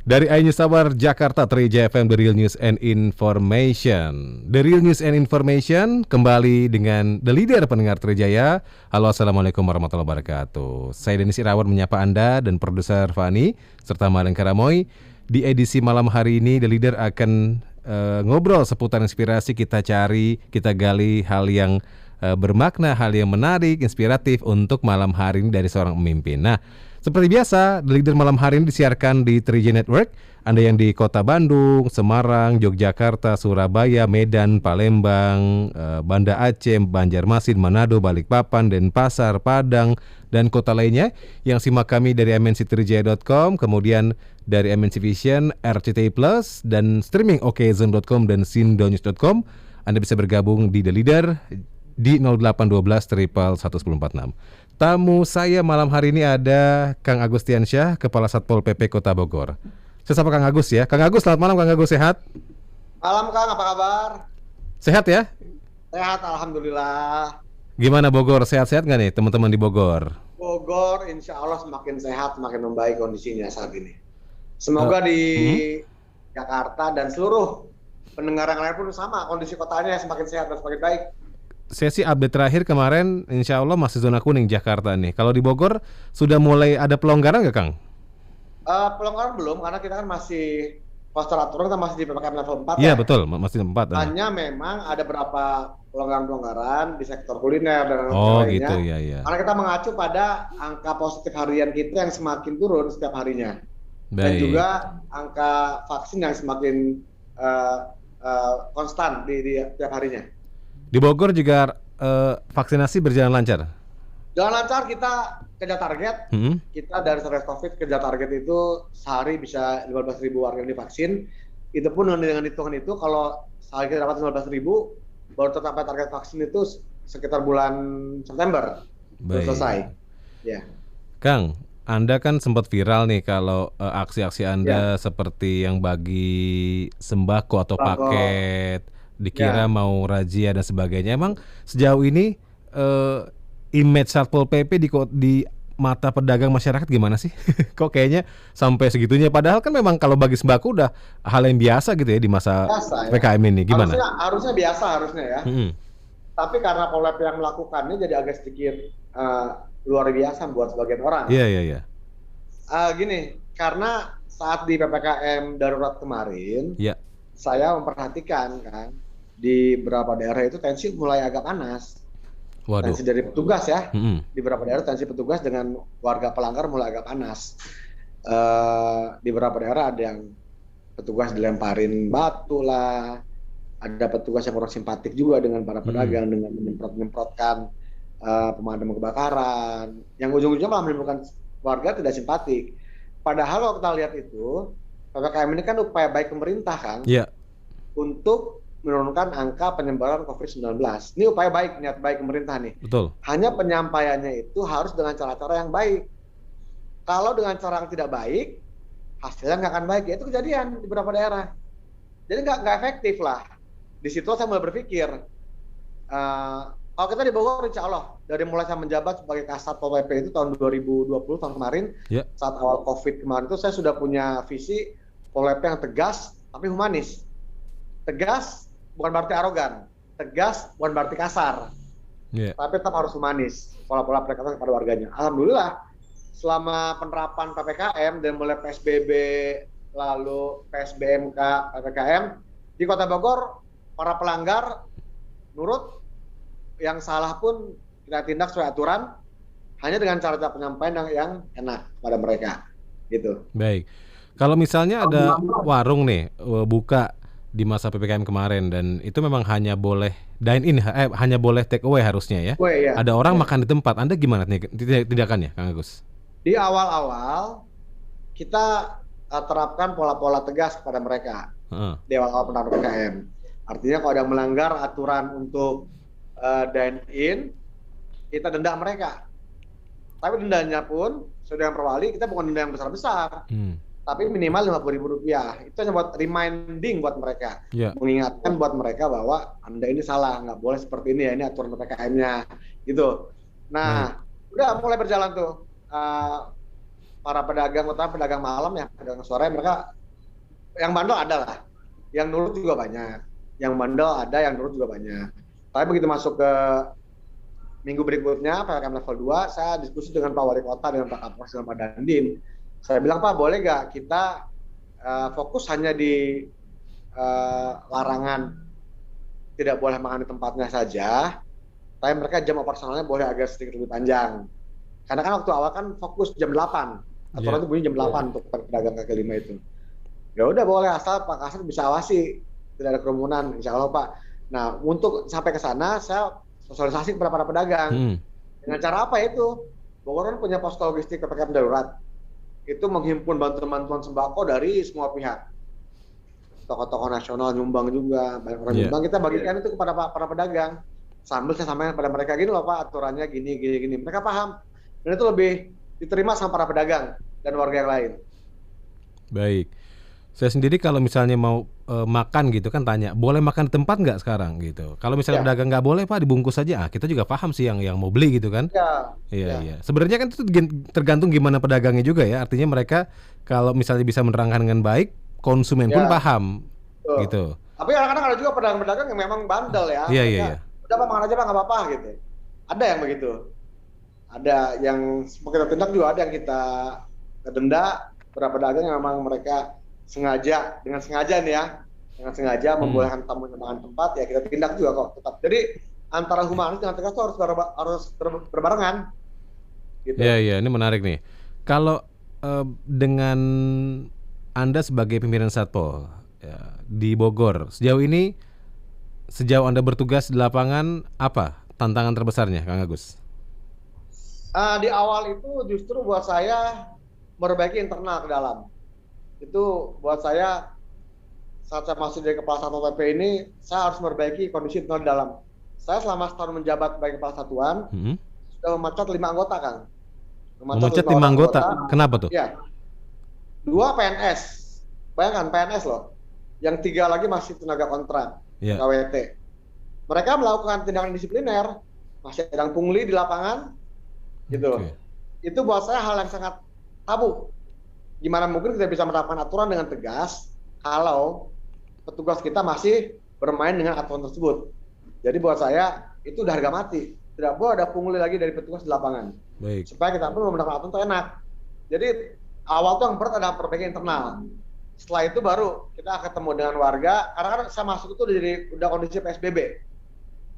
Dari iNews Tower Jakarta, Trija FM, The Real News and Information. The Real News and Information kembali dengan The Leader pendengar Trijaya. Halo, Assalamualaikum warahmatullahi wabarakatuh. Saya Denis Irawan menyapa Anda dan produser Fani serta Malen Karamoy. Di edisi malam hari ini The Leader akan ngobrol seputar inspirasi, kita cari, kita gali hal yang bermakna, hal yang menarik, inspiratif untuk malam hari ini dari seorang pemimpin. Nah, seperti biasa, The Leader malam hari ini disiarkan di Trija Network. Anda yang di Kota Bandung, Semarang, Yogyakarta, Surabaya, Medan, Palembang, Banda Aceh, Banjarmasin, Manado, Balikpapan, Denpasar, Padang, dan kota lainnya yang simak kami dari mnctrijaya.com, kemudian dari MNC Vision, RCTI Plus, dan streaming okezone.com dan sindonews.com. Anda bisa bergabung di The Leader di 0812 111 1046. Tamu saya malam hari ini ada Kang Agustiansyah, Kepala Satpol PP Kota Bogor. Saya sapa Kang Agus ya. Kang Agus, selamat malam Kang Agus, sehat? Malam Kang, apa kabar? Sehat ya? Sehat, alhamdulillah. Gimana Bogor, sehat-sehat nggak nih teman-teman di Bogor? Bogor insya Allah semakin sehat, semakin membaik kondisinya saat ini. Semoga di Jakarta dan seluruh pendengar yang lain pun sama, kondisi kotanya semakin sehat dan semakin baik. Saya sih update terakhir kemarin, insya Allah masih zona kuning Jakarta nih. Kalau di Bogor sudah mulai ada pelonggaran nggak Kang? Pelonggaran belum, karena kita kan masih aturan, kita masih di PPKM level 4 Iya betul, masih 4. Hanya memang ada beberapa pelonggaran-pelonggaran di sektor kuliner dan lainnya. Gitu, ya. Karena kita mengacu pada angka positif harian kita yang semakin turun setiap harinya. Baik. Dan juga angka vaksin yang semakin konstan di setiap harinya. Di Bogor juga vaksinasi berjalan lancar? Jalan lancar, kita kejar target. Kita dari Satgas Covid kejar target itu sehari bisa 15.000 warga yang divaksin. Itu pun dengan hitungan itu kalau sehari kita dapat 15.000, baru tercapai target vaksin itu sekitar bulan September. Baik. Selesai. Ya. Kang, Anda kan sempat viral nih kalau aksi-aksi Anda seperti yang bagi sembako atau paket, dikira mau razia dan sebagainya. Emang sejauh ini image Satpol PP di mata pedagang masyarakat gimana sih? Kok kayaknya sampai segitunya? Padahal kan memang kalau bagi sembako udah hal yang biasa gitu ya di masa PPKM ini. Gimana? Harusnya biasa ya. Tapi karena Pol PP yang melakukannya jadi agak sedikit luar biasa buat sebagian orang. Iya. Gini, karena saat di PPKM darurat kemarin, saya memperhatikan kan di beberapa daerah itu tensi mulai agak panas. Waduh. Tensi dari petugas ya. Di beberapa daerah tensi petugas dengan warga pelanggar mulai agak panas. Di beberapa daerah ada yang petugas dilemparin batu lah, ada petugas yang kurang simpatik juga dengan para pedagang dengan menyemprotkan pemadam kebakaran, yang ujung-ujungnya malah menimbulkan warga tidak simpatik. Padahal kalau kita lihat itu PPKM ini kan upaya baik pemerintah kan, untuk menurunkan angka penyebaran COVID-19. Ini upaya baik, niat baik pemerintah nih. Betul. Hanya penyampaiannya itu harus dengan cara-cara yang baik. Kalau dengan cara yang tidak baik, hasilnya nggak akan baik. Itu kejadian di beberapa daerah. Jadi nggak efektif lah. Di situ saya mulai berpikir, kalau kita di Bogor, insya Allah dari mulai saya menjabat sebagai Kasat Pol PP itu tahun 2020, tahun kemarin, saat awal COVID kemarin itu saya sudah punya visi Pol PP yang tegas tapi humanis. Tegas bukan berarti arogan, tegas bukan berarti kasar, tapi tetap harus humanis, pola-pola pendekatan kepada warganya. Alhamdulillah, selama penerapan PPKM dan mulai PSBB, lalu PSBMK, PPKM, di Kota Bogor, para pelanggar nurut, yang salah pun kita tindak sesuai aturan, hanya dengan cara-cara penyampaian yang enak pada mereka. Gitu. Baik, kalau misalnya ada warung nih buka di masa PPKM kemarin dan itu memang hanya boleh dine in, hanya boleh take away harusnya ya. Ada orang makan di tempat. Anda gimana tindakannya, Kang Agus? Di awal-awal kita terapkan pola-pola tegas kepada mereka di awal-awal penerapan PPKM. Artinya kalau ada melanggar aturan untuk dine in, kita denda mereka. Tapi dendanya pun sudah yang perwali, kita bukan denda yang besar-besar. Tapi minimal Rp50.000. Itu hanya buat reminding buat mereka, mengingatkan buat mereka bahwa Anda ini salah, nggak boleh seperti ini ya, ini aturan PPKM-nya, gitu. Nah, udah mulai berjalan tuh. para pedagang, utama pedagang malam ya, pedagang sore, mereka yang bandel ada lah, yang nurut juga banyak, yang bandel ada, yang nurut juga banyak. Tapi begitu masuk ke minggu berikutnya PPKM level 2, saya diskusi dengan Pak Wali Kota, dengan Pak Kapolres, dengan Pak Dandim. Saya bilang, Pak, boleh nggak kita fokus hanya di larangan tidak boleh makan di tempatnya saja, tapi mereka jam operasionalnya boleh agak sedikit lebih panjang. Karena kan waktu awal kan fokus jam 8, aturan itu bunyi jam 8 untuk pedagang kaki lima itu. Ya udah boleh, asal Pak Kasat bisa awasi, tidak ada kerumunan, insya Allah Pak. Nah, untuk sampai ke sana, saya sosialisasi kepada para pedagang. Dengan cara apa itu? Bogor kan punya posko logistik PPKM darurat. Itu menghimpun bantuan-bantuan sembako dari semua pihak. Tokoh-tokoh nasional nyumbang juga, banyak orang nyumbang, kita bagikan itu kepada para pedagang. Sambil saya sampaikan kepada mereka, gini loh Pak, aturannya gini. Mereka paham. Dan itu lebih diterima sama para pedagang dan warga yang lain. Baik. Saya sendiri kalau misalnya mau makan gitu kan tanya, boleh makan di tempat nggak sekarang gitu. Kalau misalnya pedagang nggak boleh Pak, dibungkus saja. Kita juga paham sih yang mau beli gitu kan. Iya. Sebenarnya kan itu tergantung gimana pedagangnya juga ya. Artinya mereka kalau misalnya bisa menerangkan dengan baik, konsumen pun paham. Gitu. Tapi kadang-kadang ada juga pedagang-pedagang yang memang bandel ya. Iya. Udah Pak, makan aja Pak, nggak apa-apa gitu. Ada yang begitu. Ada yang kita tindak juga, ada yang kita denda. Beberapa pedagang yang memang mereka dengan sengaja membolehkan tamu makan tempat, ya kita tindak juga kok tetap. Jadi antara humanis dengan tegas itu harus berbarengan. Gitu. Iya, ini menarik nih. Kalau dengan Anda sebagai pimpinan Satpol ya, di Bogor, sejauh Anda bertugas di lapangan, apa tantangan terbesarnya, Kang Agus? Di awal itu justru buat saya memperbaiki internal ke dalam. Itu buat saya, saat saya masuk dari Kepala Satpol PP ini, saya harus memperbaiki kondisi internal di dalam. Saya selama setahun menjabat sebagai Kepala Satuan, sudah memecat 5 anggota, Kang. Memecat 5 anggota? Kenapa tuh? Iya. 2 PNS. Bayangkan, PNS loh. Yang 3 lagi masih tenaga kontrak, KWT. Mereka melakukan tindakan disipliner, masih ada pungli di lapangan, gitu. Itu buat saya hal yang sangat tabu. Gimana mungkin kita bisa menerapkan aturan dengan tegas kalau petugas kita masih bermain dengan aturan tersebut. Jadi buat saya itu udah harga mati. Tidak boleh ada pungli lagi dari petugas di lapangan. Baik. Supaya kita pun menggunakan aturan itu enak. Jadi awal tuh yang berat adalah perbaikan internal. Setelah itu baru kita ketemu dengan warga. Karena kan saya masuk itu udah kondisi PSBB.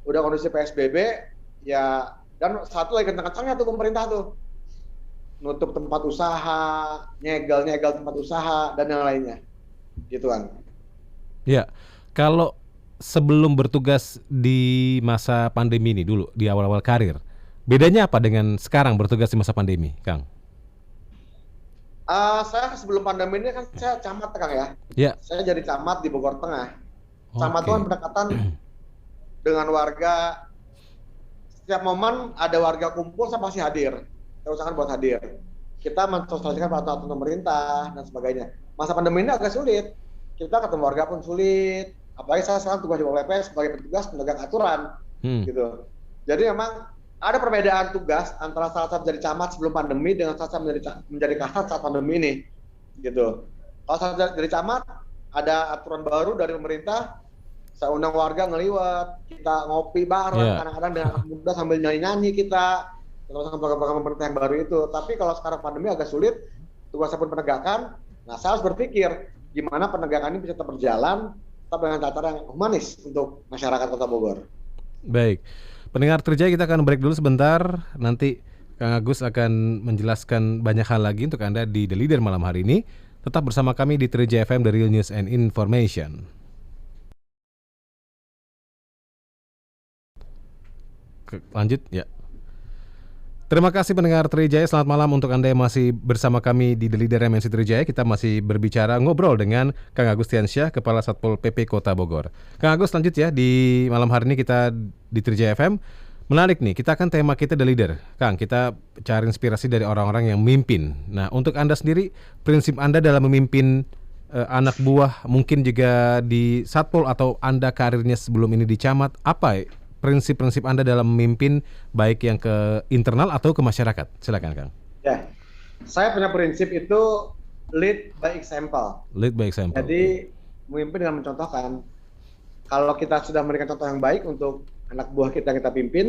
Udah kondisi PSBB ya, dan satu lagi kencang-kencangnya tuh pemerintah tuh. Nutup tempat usaha, nyegel tempat usaha, dan yang lainnya. Gitu kan. Ya, kalau sebelum bertugas di masa pandemi ini dulu, di awal-awal karir, bedanya apa dengan sekarang bertugas di masa pandemi, Kang? Saya sebelum pandemi ini kan saya camat, Kang ya. Saya jadi camat di Bogor Tengah. Camat itu kan pendekatan dengan warga. Setiap momen ada warga kumpul, saya pasti hadir. Saya usahakan buat hadir. Kita mensosialisasikan peraturan pemerintah dan sebagainya. Masa pandemi ini agak sulit. Kita ketemu warga pun sulit. Apalagi saya sekarang tugas di PP sebagai petugas penegak aturan, gitu. Jadi memang ada perbedaan tugas antara saat saya menjadi camat sebelum pandemi dengan saat saya menjadi kasat saat pandemi ini, gitu. Kalau saya jadi camat, ada aturan baru dari pemerintah. Saya undang warga ngeliwat, kita ngopi bareng, kadang-kadang dengan anak muda sambil nyanyi-nyanyi kita. Terus program-program pemerintah yang baru itu. Tapi kalau sekarang pandemi agak sulit, tugasnya pun penegakan. Nah, saya harus berpikir gimana penegakan ini bisa tetap berjalan, tetap dengan cara yang humanis untuk masyarakat Kota Bogor. Baik, pendengar Trijaya, kita akan break dulu sebentar. Nanti Kang Agus akan menjelaskan banyak hal lagi untuk Anda di The Leader malam hari ini. Tetap bersama kami di Trijaya FM, The Real News and Information. Lanjut ya. Terima kasih pendengar Trijaya, selamat malam untuk Anda yang masih bersama kami di The Leader MNC Trijaya. Kita masih berbicara, ngobrol dengan Kang Agus Tiansyah, Kepala Satpol PP Kota Bogor. Kang Agus, lanjut ya, di malam hari ini kita di Trijaya FM. Menarik nih, kita kan tema kita The Leader. Kang, kita cari inspirasi dari orang-orang yang memimpin. Nah, untuk Anda sendiri, prinsip Anda dalam memimpin anak buah, mungkin juga di Satpol atau Anda karirnya sebelum ini di Camat, apa prinsip-prinsip Anda dalam memimpin baik yang ke internal atau ke masyarakat? Silakan, Kang. Ya, Saya punya prinsip itu lead by example. Lead by example. Jadi memimpin dengan mencontohkan. Kalau kita sudah memberikan contoh yang baik untuk anak buah kita yang kita pimpin,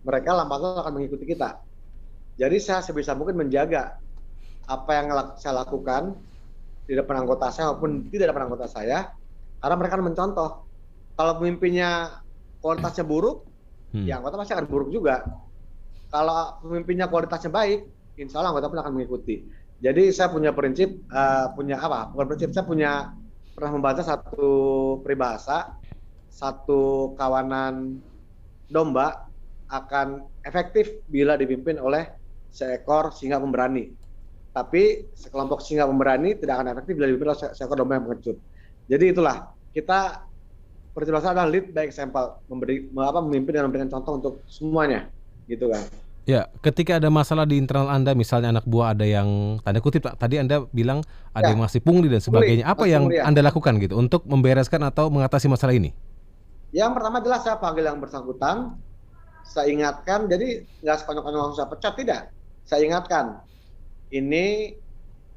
mereka lambat-laun akan mengikuti kita. Jadi saya sebisa mungkin menjaga apa yang saya lakukan di depan anggota saya maupun tidak depan anggota saya, karena mereka akan mencontoh. Kalau pemimpinnya kualitasnya buruk, ya anggota pasti akan buruk juga. Kalau pemimpinnya kualitasnya baik, insya Allah anggota pun akan mengikuti. Jadi saya punya prinsip, saya pernah membaca satu peribahasa, satu kawanan domba akan efektif bila dipimpin oleh seekor singa pemberani. Tapi sekelompok singa pemberani tidak akan efektif bila dipimpin oleh seekor domba yang pengecut. Jadi itulah, kita prinsip dasar adalah lead by example, memimpin dan memberikan contoh untuk semuanya, gitu kan. Ya, ketika ada masalah di internal Anda, misalnya anak buah ada yang tanda kutip, tadi Anda bilang ada yang masih pungli dan sebagainya. Apa yang Anda lakukan gitu untuk membereskan atau mengatasi masalah ini? Yang pertama adalah saya panggil yang bersangkutan, saya ingatkan, jadi nggak sekonyol-konyol langsung saya pecat, tidak. Saya ingatkan, ini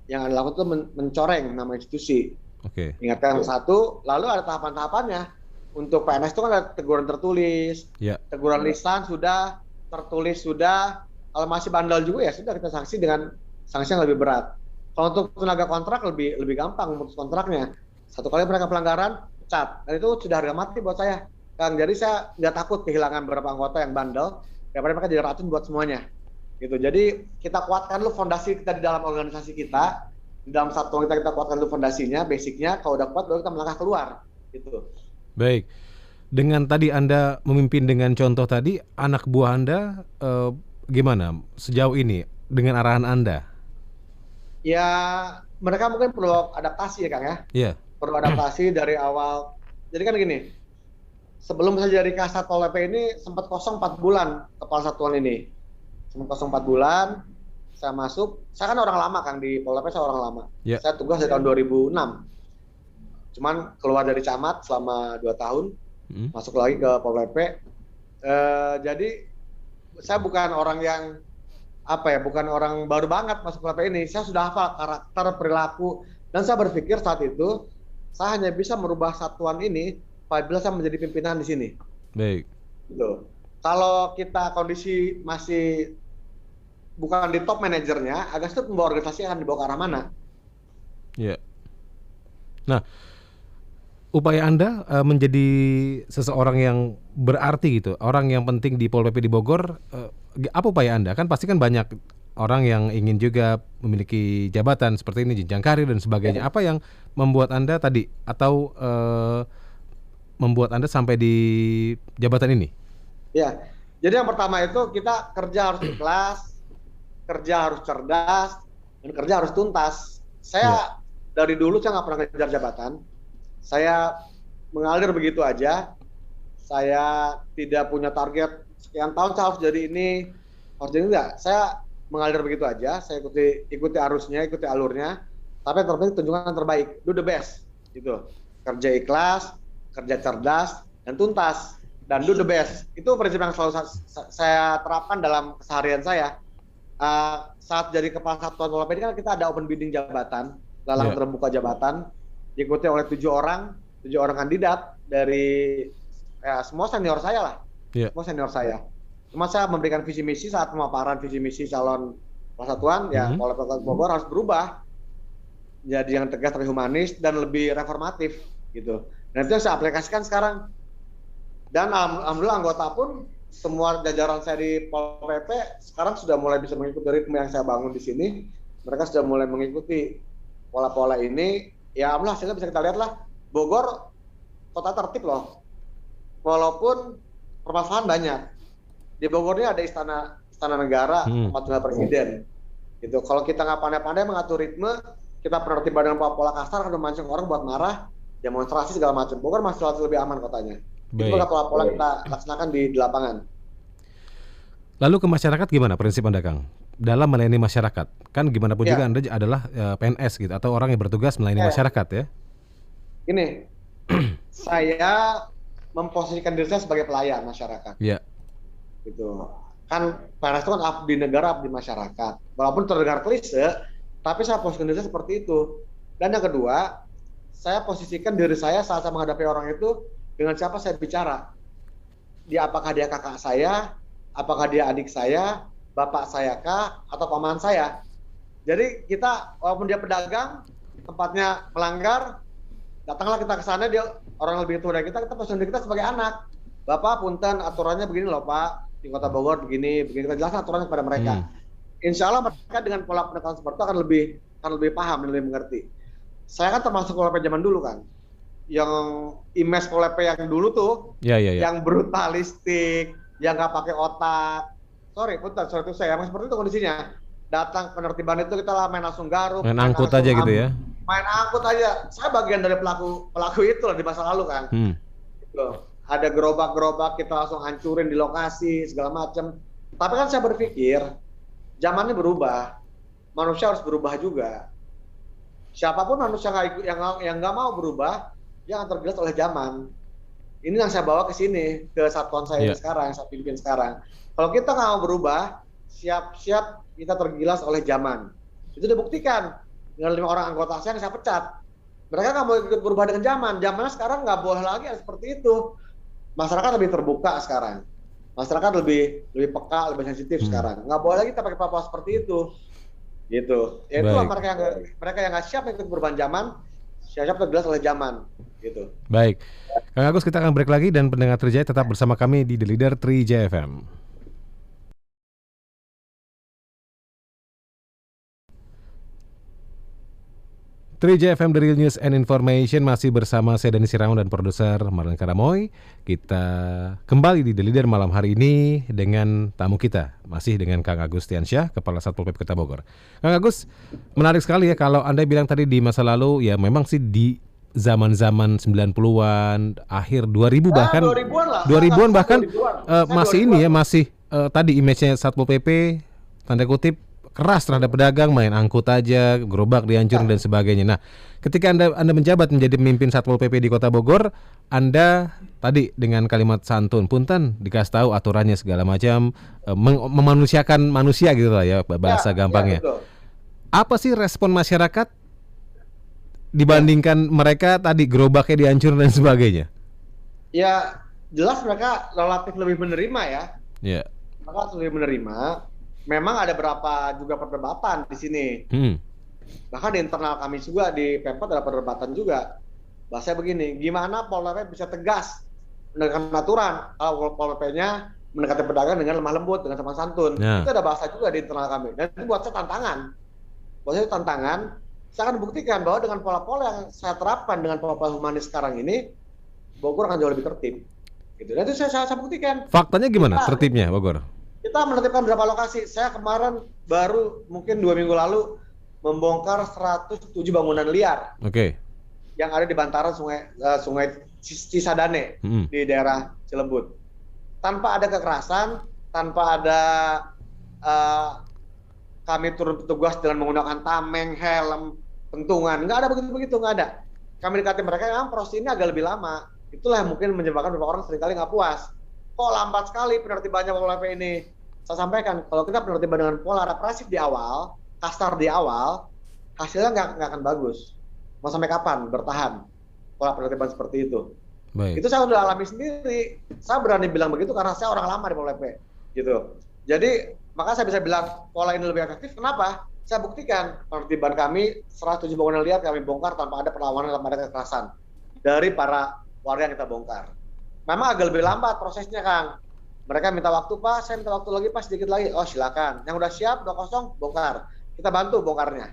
yang Anda lakukan itu mencoreng nama institusi. Oke. Ingatkan satu, lalu ada tahapan-tahapannya. Untuk PNS itu kan ada teguran tertulis, teguran lisan sudah, tertulis sudah. Kalau masih bandel juga ya sudah kita sanksi dengan sanksi yang lebih berat. Kalau untuk tenaga kontrak lebih gampang memutus kontraknya. Satu kali mereka pelanggaran, pecat. Dan itu sudah harga mati buat saya, Kang. Jadi saya nggak takut kehilangan beberapa anggota yang bandel, daripada mereka jadi racun buat semuanya. Gitu. Jadi kita kuatkan dulu fondasi kita di dalam organisasi kita, di dalam satuan kita kuatkan dulu fondasinya, basicnya. Kalau udah kuat baru kita melangkah keluar. Gitu. Baik. Dengan tadi Anda memimpin dengan contoh tadi, anak buah Anda gimana sejauh ini dengan arahan Anda? Ya, mereka mungkin perlu adaptasi ya, Kang ya. Iya. Perlu adaptasi dari awal. Jadi kan gini, sebelum saya jadi Kasat Pol PP ini sempat kosong 4 bulan kepala satuan ini. Sempat kosong 4 bulan, saya masuk. Saya kan orang lama, Kang, di Pol PP saya orang lama. Yeah. Saya tugas dari tahun 2006. Cuman keluar dari camat selama 2 tahun, masuk lagi ke Pol PP. Jadi saya bukan orang yang bukan orang baru banget masuk Pol PP ini. Saya sudah hafal karakter, perilaku, dan saya berpikir saat itu saya hanya bisa merubah satuan ini apabila saya menjadi pimpinan di sini. Baik. Gitu. Kalau kita kondisi masih bukan di top manajernya, agak sulit membawa organisasi akan dibawa ke arah mana. Ya. Nah, upaya Anda menjadi seseorang yang berarti gitu, orang yang penting di Pol PP di Bogor, apa upaya Anda? Kan pasti kan banyak orang yang ingin juga memiliki jabatan seperti ini, jenjang karir dan sebagainya. Apa yang membuat Anda tadi atau membuat Anda sampai di jabatan ini? Ya, jadi yang pertama itu kita kerja harus ikhlas, kerja harus cerdas, dan kerja harus tuntas. Saya dari dulu saya nggak pernah ngejar jabatan. Saya mengalir begitu aja. Saya tidak punya target sekian tahun saya harus jadi ini, harus jadi enggak. Saya mengalir begitu aja. Saya ikuti arusnya, ikuti alurnya. Tapi yang terpenting tunjukkan yang terbaik, do the best, gitu. Kerja ikhlas, kerja cerdas, dan tuntas, dan do the best. Itu prinsip yang selalu saya terapkan dalam keseharian saya. Saat jadi kepala satuan Pol PP kan kita ada open bidding jabatan, lelang terbuka jabatan. Diikuti oleh 7 orang kandidat dari semua senior saya lah, semua senior saya. Cuma saya memberikan visi misi saat pemaparan visi misi calon kepala satuan, Pol PP Bogor harus berubah jadi yang tegas, lebih humanis dan lebih reformatif gitu. Dan itu yang saya aplikasikan sekarang. Dan alhamdulillah anggota pun semua jajaran saya di Pol PP sekarang sudah mulai bisa mengikuti ritme yang saya bangun di sini. Mereka sudah mulai mengikuti pola-pola ini. Ya alhamdulillah hasilnya bisa kita lihat lah, Bogor kota tertib loh, walaupun permasalahan banyak. Di Bogor ini ada istana negara, tempat tinggal presiden. Gitu. Kalau kita nggak pandai-pandai mengatur ritme, kita penertiban dengan pola kasar akan memancing orang buat marah, demonstrasi segala macam. Bogor masih relatif lebih aman kotanya. Itu pola-pola kita laksanakan di lapangan. Lalu ke masyarakat gimana prinsip Anda, Kang? Dalam melayani masyarakat, kan gimana pun juga Anda adalah PNS gitu atau orang yang bertugas melayani masyarakat ya. Ini saya memposisikan diri saya sebagai pelayan masyarakat. Iya. Gitu. Kan PNS itu kan abdi negara, abdi masyarakat. Walaupun terdengar klise, tapi saya posisikan diri saya seperti itu. Dan yang kedua, saya posisikan diri saya saat saya menghadapi orang itu dengan siapa saya bicara. Apakah dia kakak saya, apakah dia adik saya, bapak saya kah, atau paman saya. Jadi kita walaupun dia pedagang, tempatnya melanggar, datanglah kita ke sana, dia orang lebih tua dari kita posisikan diri kita sebagai anak. Bapak punten, aturannya begini loh Pak, di Kota Bogor begini, kita jelaskan aturannya kepada mereka. Insya Allah mereka dengan pola pendekatan seperti itu akan lebih paham dan lebih mengerti. Saya kan termasuk Pol PP zaman dulu kan, yang image Pol PP yang dulu tuh, yang brutalistik, yang nggak pakai otak. Sorry itu saya, emang seperti itu kondisinya. Datang penertiban itu kita lah main langsung garuk, main angkut aja gitu ya. Main angkut aja. Saya bagian dari pelaku itu lah di masa lalu kan. Gitu. Ada gerobak-gerobak kita langsung hancurin di lokasi segala macam. Tapi kan saya berpikir zamannya berubah, manusia harus berubah juga. Siapapun manusia yang nggak mau berubah, dia akan tergilas oleh zaman. Ini yang saya bawa ke sini, ke satuan saya sekarang, yang saya pimpin sekarang. Kalau kita nggak mau berubah, siap-siap kita tergilas oleh zaman. Itu dibuktikan dengan 5 orang anggota saya yang saya pecat. Mereka nggak mau ikut berubah dengan zaman. Zamannya sekarang nggak boleh lagi seperti itu. Masyarakat lebih terbuka sekarang. Masyarakat lebih peka, lebih sensitif sekarang. Nggak boleh lagi kita pakai pola seperti itu. Gitu. Ya itulah mereka yang nggak siap ikut perubahan zaman, siap tergilas oleh zaman. Gitu. Baik. Kang Agus, kita akan break lagi dan pendengar Trijaya tetap bersama kami di The Leader Trijaya FM. Trijaya FM, The Real News and Information, masih bersama saya Dani Sirawan dan produser Marlon Karamoy. Kita kembali di The Leader malam hari ini dengan tamu kita, masih dengan Kang Agus Tiansyah, Kepala Satpol PP Kota Bogor. Kang Agus, menarik sekali ya kalau Anda bilang tadi di masa lalu, ya memang sih di zaman-zaman 90-an, akhir 2000 bahkan 2000-an bahkan masih ini ya, masih tadi image-nya Satpol PP tanda kutip keras terhadap pedagang, main angkut aja, gerobak dihancurin dan sebagainya. Nah, ketika Anda menjabat menjadi pemimpin Satpol PP di Kota Bogor, Anda tadi dengan kalimat santun, punten dikasih tahu aturannya segala macam, memanusiakan manusia gitu lah ya bahasa gampangnya. Apa sih respon masyarakat dibandingkan mereka tadi gerobaknya dihancurin dan sebagainya? Ya, jelas mereka relatif lebih menerima ya. Iya. Mereka lebih menerima. Memang ada berapa juga perdebatan di sini. Bahkan di internal kami juga di Pemkot ada perdebatan juga. Bahasanya begini, gimana Pol PP bisa tegas mendekatkan aturan kalau Pol PP-nya mendekati pedagang dengan lemah lembut, dengan sopan santun. Itu ada bahasa juga di internal kami. Dan itu buat saya tantangan. Buat saya tantangan. Saya akan buktikan bahwa dengan pola-pola yang saya terapkan dengan pola-pola humanis sekarang ini, Bogor akan jauh lebih tertib. Gitu. Dan itu saya buktikan. Faktanya gimana tertibnya Bogor? Kita menertibkan beberapa lokasi. Saya kemarin baru mungkin 2 minggu lalu membongkar 107 bangunan liar. Yang ada di bantaran sungai Cisadane di daerah Cilebut. Tanpa ada kekerasan, tanpa ada kami turun petugas dengan menggunakan tameng, helm, pentungan. Nggak ada begitu-begitu, nggak ada. Kami dekati mereka, memang proses ini agak lebih lama. Itulah yang mungkin menyebabkan beberapa orang seringkali nggak puas. Kok lambat sekali penertibannya Pol PP ini? Saya sampaikan, kalau kita penertiban dengan pola represif di awal, kasar di awal, hasilnya nggak akan bagus. Mau sampai kapan bertahan pola penertiban seperti itu? Itu saya udah alami sendiri. Saya berani bilang begitu karena saya orang lama di Pol PP. Gitu. Jadi, maka saya bisa bilang pola ini lebih efektif. Kenapa? Saya buktikan penertiban kami 107 bangunan liar kami bongkar tanpa ada perlawanan, tanpa ada kekerasan dari para warga yang kita bongkar. Memang agak lebih lambat prosesnya, Kang. Mereka minta waktu, Pak, saya minta waktu lagi, Pak, sedikit lagi. Oh, silakan. Yang udah siap, udah kosong, bongkar. Kita bantu bongkarnya.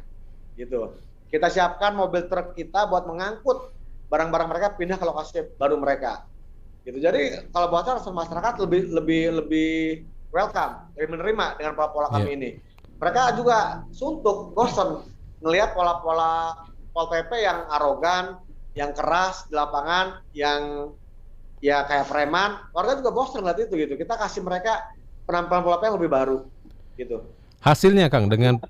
Gitu. Kita siapkan mobil truk kita buat mengangkut barang-barang mereka pindah ke lokasi baru mereka. Gitu. Jadi, kalau buat saya masyarakat lebih welcome, lebih menerima dengan pola-pola kami ini. Mereka juga suntuk, bosan ngelihat pola-pola Pol PP yang arogan, yang keras di lapangan, yang ya kayak preman. Warga juga bosan ngeliat itu gitu. Kita kasih mereka penampilan Pol PP yang lebih baru gitu. Hasilnya Kang, dengan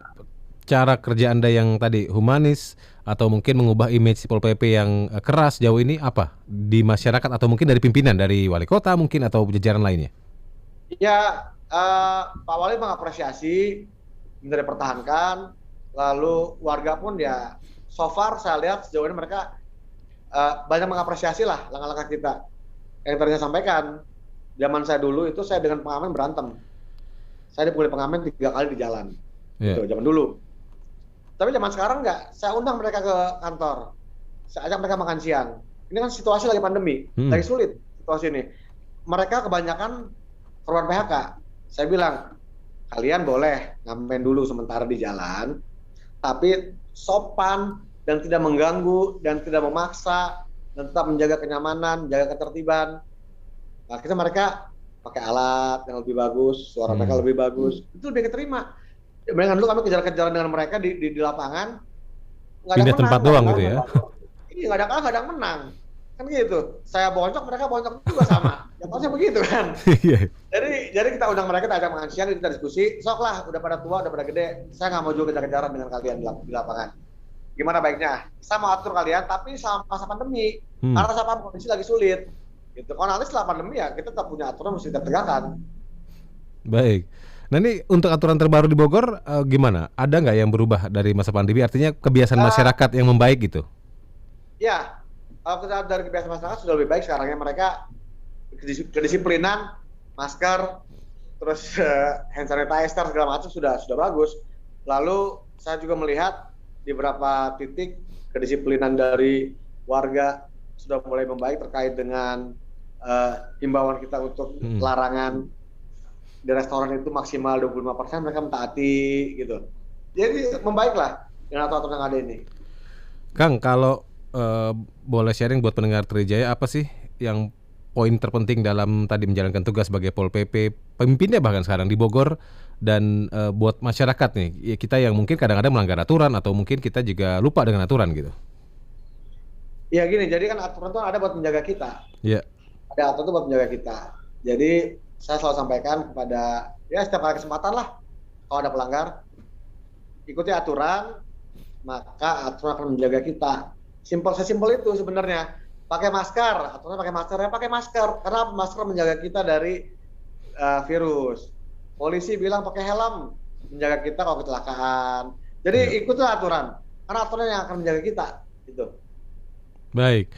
cara kerja Anda yang tadi humanis atau mungkin mengubah image Pol PP yang keras jauh ini apa di masyarakat atau mungkin dari pimpinan, dari wali kota mungkin atau jajaran lainnya? Ya Pak Wali mengapresiasi, minta dipertahankan, lalu warga pun ya so far saya lihat sejauh ini mereka banyak mengapresiasi lah langkah-langkah kita. Yang tadi saya sampaikan, zaman saya dulu itu saya dengan pengamen berantem. Saya dipukuli pengamen 3 kali di jalan. Gitu, zaman dulu. Tapi zaman sekarang enggak, saya undang mereka ke kantor. Saya ajak mereka makan siang. Ini kan situasi lagi pandemi, lagi sulit situasi ini. Mereka kebanyakan korban PHK. Saya bilang, kalian boleh ngamen dulu sementara di jalan, tapi sopan dan tidak mengganggu dan tidak memaksa dan tetap menjaga kenyamanan, jaga ketertiban. Nah, kita mereka pakai alat yang lebih bagus, suara mereka lebih bagus, itu lebih keterima. Bayangkan dulu kami kejar-kejaran dengan mereka di lapangan, nggak ada Pindah menang, tempat nggak ada doang kalah, gitu ya. Iya, nggak ada kalah, nggak ada menang. Kan gitu. Saya boncok, mereka boncok juga sama. Jatuhnya begitu kan. Iya. Jadi kita undang mereka, kita ajak makan siang, kita diskusi. Sok lah, udah pada tua, udah pada gede. Saya nggak mau juga kejar-kejaran dengan kalian di lapangan. Gimana baiknya? Saya mau atur kalian, tapi selama masa pandemi. Karena saya paham kondisi lagi sulit. Gitu. Kalau nanti setelah pandemi ya kita tetap punya aturan mesti kita tegakkan. Baik. Nah ini untuk aturan terbaru di Bogor gimana? Ada nggak yang berubah dari masa pandemi? Artinya kebiasaan masyarakat yang membaik gitu? Ya, kalau kita dari kebiasaan masyarakat sudah lebih baik sekarang ya. Mereka kedisiplinan, masker, terus hand sanitizer segala macam sudah bagus. Lalu saya juga melihat di beberapa titik kedisiplinan dari warga sudah mulai membaik terkait dengan himbauan kita untuk larangan di restoran itu maksimal 25%, mereka mentaati gitu. Jadi membaiklah dengan aturan yang ada ini. Kang, kalau boleh sharing buat pendengar Trijaya, apa sih yang poin terpenting dalam tadi menjalankan tugas sebagai Pol PP, pemimpinnya bahkan sekarang di Bogor, dan buat masyarakat nih, kita yang mungkin kadang-kadang melanggar aturan atau mungkin kita juga lupa dengan aturan gitu? Ya gini, jadi kan aturan itu ada buat menjaga kita. Iya. Ada aturan itu buat menjaga kita. Jadi saya selalu sampaikan kepada ya setiap kali kesempatan lah, kalau ada pelanggar, ikuti aturan, maka aturan akan menjaga kita. Sesimpel itu sebenarnya. Pakai masker, aturannya pakai masker, ya pakai masker, karena masker menjaga kita dari virus. Polisi bilang pakai helm, menjaga kita kalau kecelakaan. Jadi ikutlah aturan, karena aturan yang akan menjaga kita. Gitu. Baik.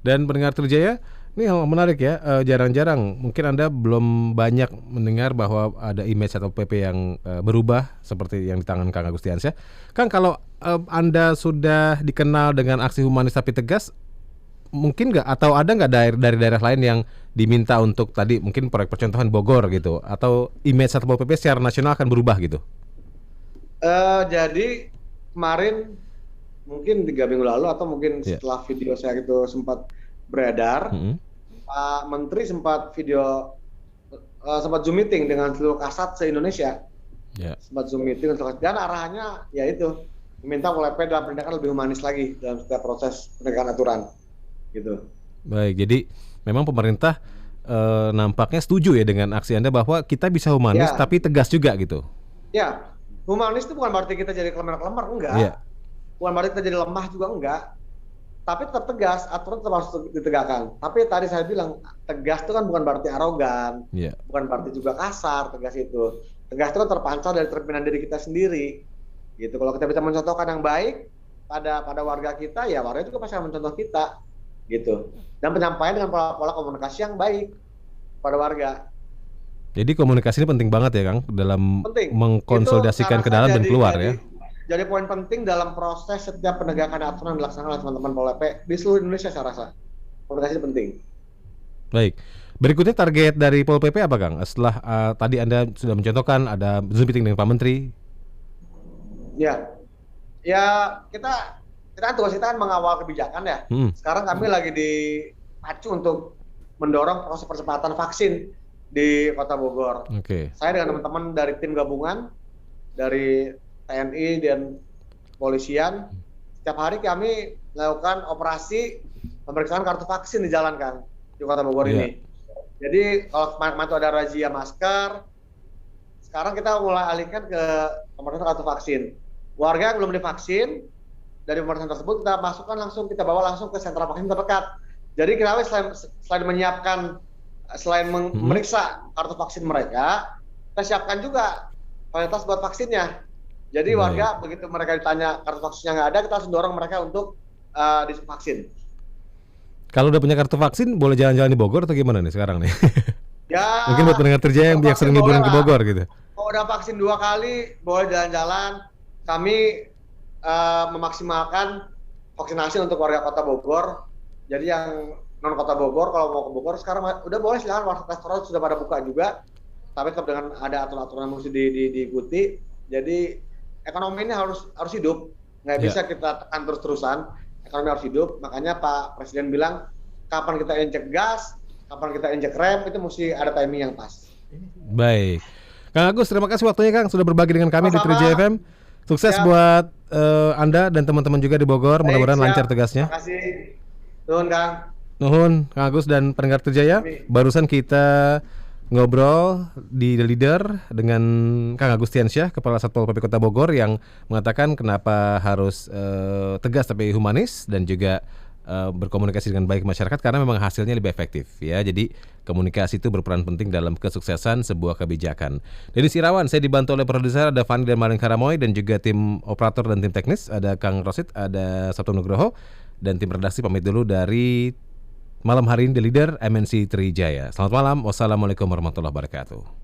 Dan pendengar Trijaya, ini hal menarik ya, jarang-jarang mungkin Anda belum banyak mendengar bahwa ada image atau PP yang berubah seperti yang di tangan Kang Agustiansyah. Kang, kalau Anda sudah dikenal dengan aksi humanis tapi tegas, mungkin nggak atau ada nggak dari daerah lain yang diminta untuk tadi mungkin proyek percontohan Bogor gitu, atau image Satpol PP secara nasional akan berubah gitu? Jadi kemarin mungkin 3 minggu lalu atau mungkin setelah video saya itu sempat beredar, Pak Menteri sempat sempat Zoom meeting dengan seluruh kasat se-Indonesia. Sempat Zoom meeting dan arahannya yaitu meminta Pol PP dalam penindakan lebih humanis lagi dalam setiap proses penegakan aturan. Gitu. Baik, jadi memang pemerintah nampaknya setuju ya dengan aksi Anda bahwa kita bisa humanis tapi tegas juga gitu. Ya, humanis itu bukan berarti kita jadi kelemar-kelemar, enggak. Bukan berarti kita jadi lemah juga, enggak. Tapi tetap tegas, aturan tetap harus ditegakkan. Tapi tadi saya bilang, tegas itu kan bukan berarti arogan, bukan berarti juga kasar, tegas itu. Tegas itu kan terpancar dari cerminan diri kita sendiri. Gitu. Kalau kita bisa mencontohkan yang baik pada warga kita, ya warga juga pasti akan mencontoh kita. Gitu. Dan penyampaian dengan pola-pola komunikasi yang baik pada warga. Jadi komunikasi ini penting banget ya Kang dalam mengkonsolidasikan ke dalam dan keluar ya. Jadi poin penting dalam proses setiap penegakan aturan yang dilaksanakan oleh teman-teman Pol PP di seluruh Indonesia saya rasa. Komunikasi penting. Baik. Berikutnya target dari Pol PP apa Kang? Setelah tadi Anda sudah mencontohkan ada Zoom meeting dengan Pak Menteri. Ya. Ya kita tugas kita kan mengawal kebijakan ya. Sekarang kami lagi dipacu untuk mendorong proses percepatan vaksin di Kota Bogor. Saya dengan teman-teman dari tim gabungan dari TNI dan kepolisian setiap hari kami melakukan operasi pemeriksaan kartu vaksin di jalan Kang di Kota Bogor ini. Jadi kalau kemarin itu ada razia masker, sekarang kita mulai alihkan ke pemeriksaan kartu vaksin. Warga yang belum divaksin dari pemeriksaan tersebut kita masukkan langsung, kita bawa langsung ke sentra vaksin terdekat. Jadi kita selain menyiapkan, selain memeriksa kartu vaksin mereka, kita siapkan juga fasilitas buat vaksinnya. Jadi Baik. warga begitu mereka ditanya kartu vaksinnya nggak ada, kita langsung dorong mereka untuk divaksin. Kalau udah punya kartu vaksin, boleh jalan-jalan di Bogor atau gimana nih sekarang nih? Ya, Mungkin buat pendengar Trijaya yang kalau biasa vaksin liburan boleh ke lah. Bogor gitu. Kalau udah vaksin 2 kali, boleh jalan-jalan. Kami memaksimalkan vaksinasi untuk warga Kota Bogor. Jadi yang non Kota Bogor, kalau mau ke Bogor sekarang udah boleh, silakan, warteg restoran sudah pada buka juga. Tapi tetap dengan ada aturan-aturan yang mesti diikuti. Jadi ekonomi ini harus hidup. Nggak bisa kita tekan terus-terusan. Ekonomi harus hidup. Makanya Pak Presiden bilang, kapan kita injek gas, kapan kita injek rem, itu mesti ada timing yang pas. Baik. Kang Agus, terima kasih waktunya Kang sudah berbagi dengan kami di Sama-sama. Trijaya FM. Sukses Siap. buat Anda dan teman-teman juga di Bogor. Baik, Mudah-mudahan siap. lancar tugasnya. Terima kasih. Nuhun, Kang. Nuhun, Kang Agus dan pendengar Trijaya. Amin. Barusan kita ngobrol di The Leader dengan Kang Agus Tiansyah, Kepala Satpol PP Kota Bogor, yang mengatakan kenapa harus tegas tapi humanis dan juga berkomunikasi dengan baik masyarakat karena memang hasilnya lebih efektif ya. Jadi komunikasi itu berperan penting dalam kesuksesan sebuah kebijakan. Dari Irawan, saya dibantu oleh produser ada Fani dan Maring Karamoy dan juga tim operator dan tim teknis ada Kang Rosid, ada Sabtu Nugroho dan tim redaksi pamit dulu dari malam hari ini The Leader MNC Trijaya. Selamat malam. Wassalamualaikum warahmatullahi wabarakatuh.